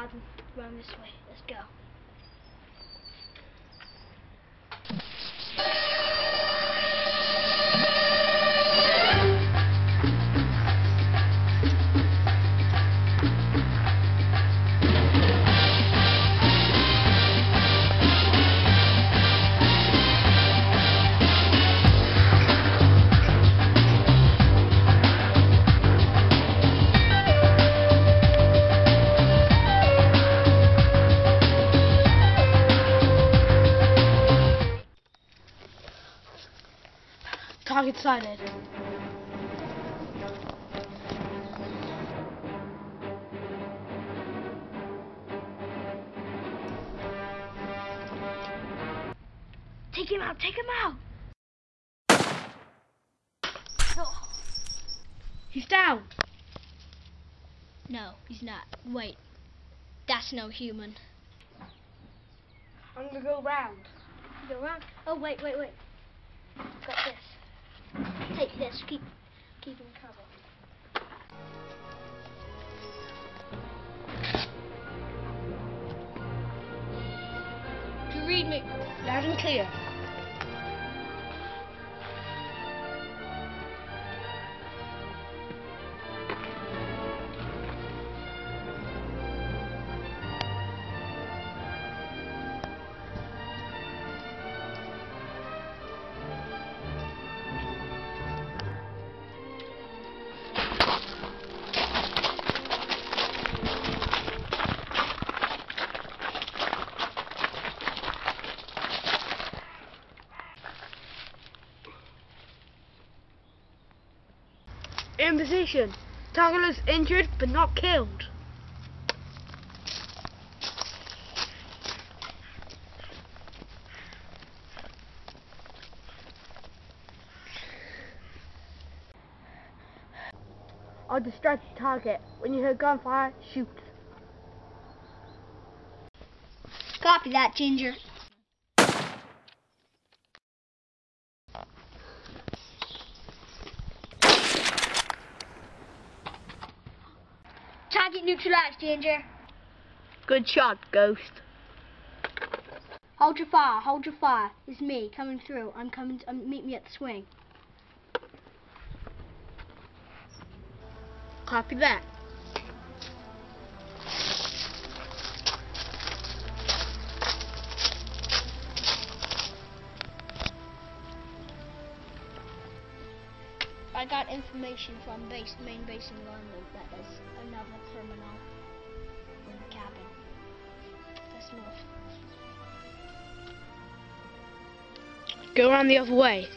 garden. Run this way. Let's go. Target sighted. Take him out, take him out! Oh. He's down! No, he's not. Wait. That's no human. I'm gonna go round. Go round? Oh, wait. Got this. Take this, keep in cover. Do you read me? Loud and clear. In position. Target is injured but not killed. I'll distract the target. When you hear gunfire, shoot. Copy that, Ginger. Target neutralized, Ginger. Good shot, Ghost. Hold your fire. It's me, coming through. I'm coming, meet me at the swing. Copy that. I got information from main base in London that there's another criminal in the cabin. That's north. Go around the other way.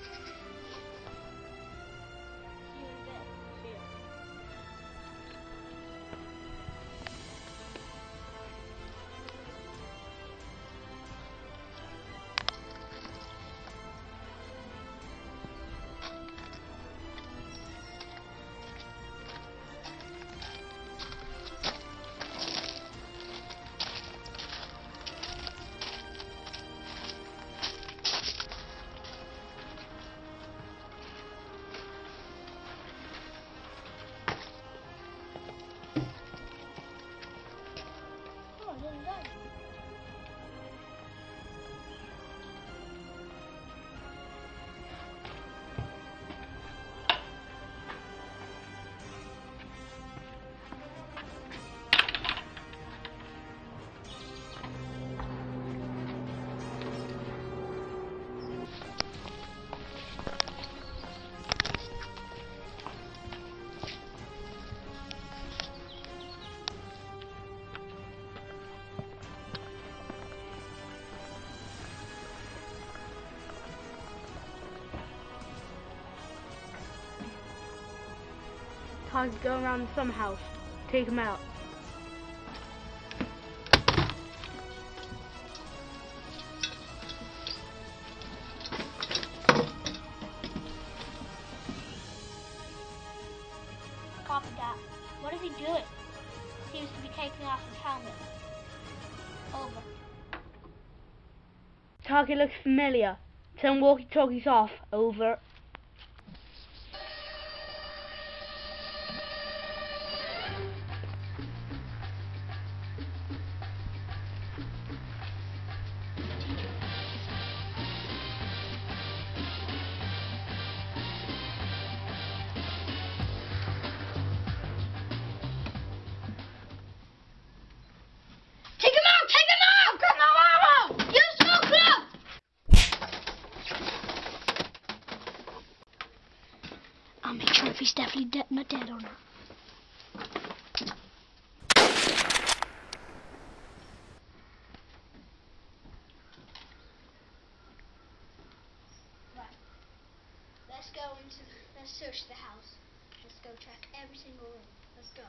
Target going around the summer house. Take him out. Copy that. What is he doing? Seems to be taking off his helmet. Over. Target looks familiar. Turn walkie-talkies off. Over. I'll make sure if he's definitely not dead or not. Right. Let's search the house. Let's go check every single room. Let's go.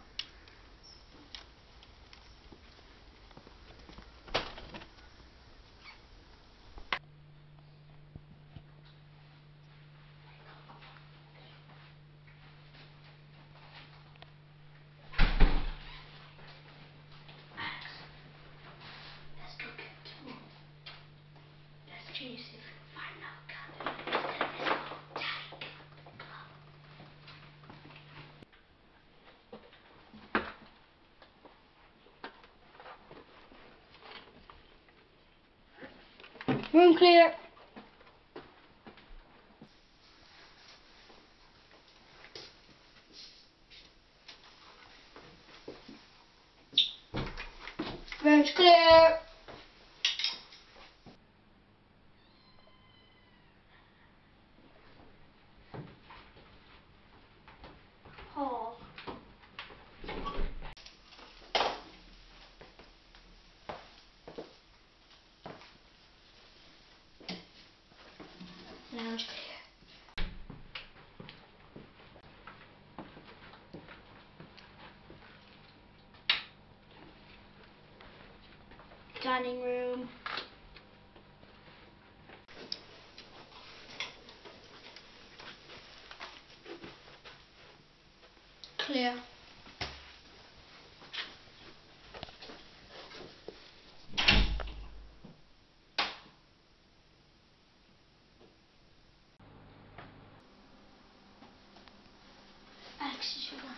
Jeez, if I know, room clear. Room's clear. Hall. Lounge clear. Dining room. Clear. Alex, is your gun?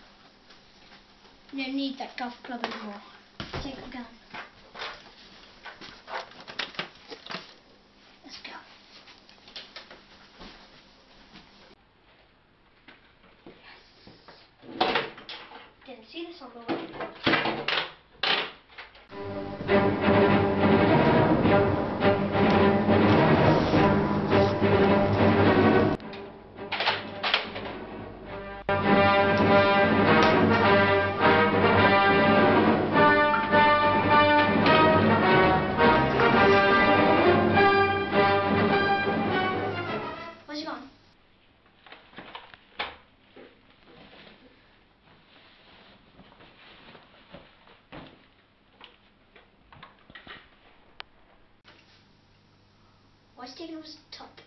You don't need that golf club anymore. Take the gun. Let's go. Yes. Didn't see this on the way. Where's he gone? Why is he taking off his top?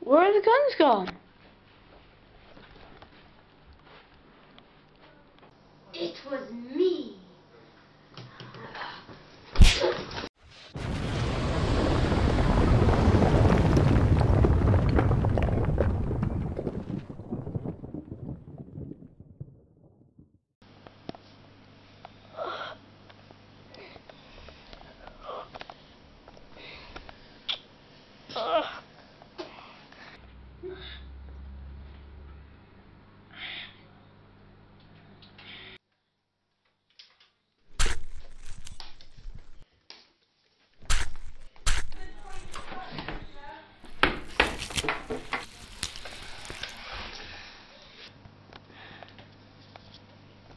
Where are the guns gone? It was me.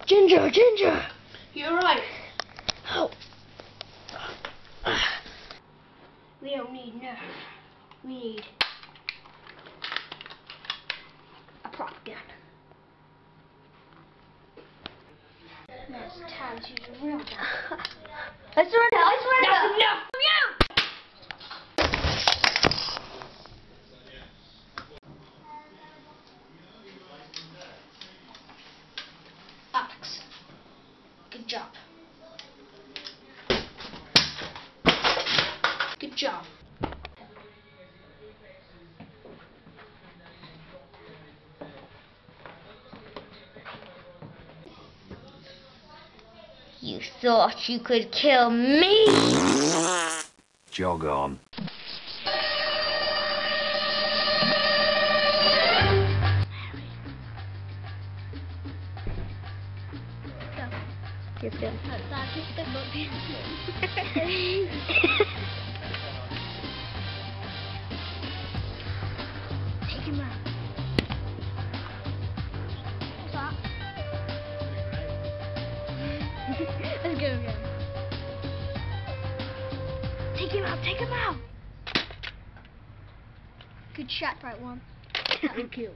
Ginger, Ginger! You're right. Oh. We don't need Nerf. We need a prop gun. That's Taz using a real gun. I swear to God! That's enough from you! Alex, good job. Good job. You thought you could kill me? Jog on. Keep going. Take him out. What's that? Let's go again. Take him out, take him out! Good shot, right one. That would kill.